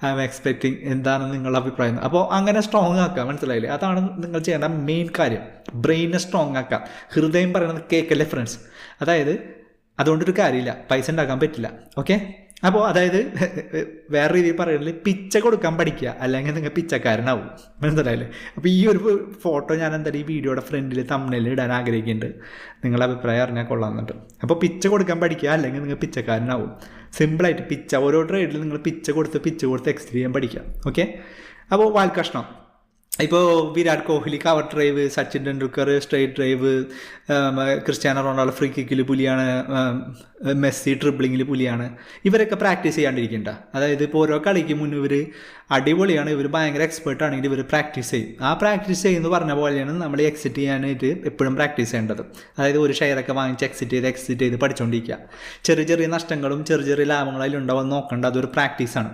I M expecting, എന്താണ് നിങ്ങളുടെ അഭിപ്രായം. അപ്പോൾ അങ്ങനെ സ്ട്രോങ് ആക്കുക, മനസ്സിലായില്ലേ? അതാണ് നിങ്ങൾ ചെയ്യേണ്ട മെയിൻ കാര്യം. ബ്രെയിനെ സ്ട്രോങ് ആക്കുക. ഹൃദയം പറയുന്നത് കേൾക്കല്ലേ ഫ്രണ്ട്സ്. അതായത് അതുകൊണ്ടൊരു കാര്യമില്ല, പൈസ ഉണ്ടാക്കാൻ പറ്റില്ല. ഓക്കെ, അപ്പോൾ അതായത് വേറെ രീതിയിൽ പറയുകയാണെങ്കിൽ പിച്ച കൊടുക്കാൻ പഠിക്കുക, അല്ലെങ്കിൽ നിങ്ങൾ പിച്ചക്കാരനാവും, മനസ്സിലായില്ലേ? അപ്പോൾ ഈ ഒരു ഫോട്ടോ ഞാൻ എന്തായാലും ഈ വീഡിയോയുടെ ഫ്രണ്ടിൽ തമ്മിൽ ഇടാൻ ആഗ്രഹിക്കുന്നുണ്ട്. നിങ്ങളുടെ അഭിപ്രായം അറിഞ്ഞാൽ കൊള്ളാമെന്നുണ്ട്. അപ്പോൾ പിച്ച കൊടുക്കാൻ പഠിക്കുക, അല്ലെങ്കിൽ നിങ്ങൾ പിച്ചക്കാരനാവും. സിമ്പിളായിട്ട് പിച്ച, ഓരോ ട്രേഡിൽ നിങ്ങൾ പിച്ച കൊടുത്ത് എക്സ്ട്രീ ചെയ്യാൻ പഠിക്കുക. ഓക്കെ, അപ്പോൾ വാൽക്കഷ്ണം. ഇപ്പോൾ Virat Kohli cover drive, Sachin Tendulkar straight drive, Cristiano Ronaldo free കിക്കിൽ പുലിയാണ്, മെസ്സി ഡ്രിബ്ലിങ്ങിൽ പുലിയാണ്. ഇവരൊക്കെ പ്രാക്ടീസ് ചെയ്യാണ്ടിരിക്കേണ്ട. അതായത് ഇപ്പോൾ ഓരോ കളിക്ക് മുന്നേ ഇവർ അടിപൊളിയാണ്, ഇവർ ഭയങ്കര എക്സ്പേർട്ട് ആണെങ്കിൽ ഇവർ പ്രാക്ടീസ് ചെയ്യും. ആ പ്രാക്ടീസ് ചെയ്യുമെന്ന് പറഞ്ഞ പോലെയാണ് നമ്മൾ എക്സിറ്റ് ചെയ്യാനായിട്ട് എപ്പോഴും പ്രാക്ടീസ് ചെയ്യേണ്ടത്. അതായത് ഒരു ഷെയറൊക്കെ വാങ്ങിച്ച് എക്സിറ്റ് ചെയ്ത് പഠിച്ചുകൊണ്ടിരിക്കുക. ചെറിയ നഷ്ടങ്ങളും ചെറിയ ലാഭങ്ങളും അതിലുണ്ടാവാൻ നോക്കേണ്ട, അതൊരു പ്രാക്ടീസാണ്.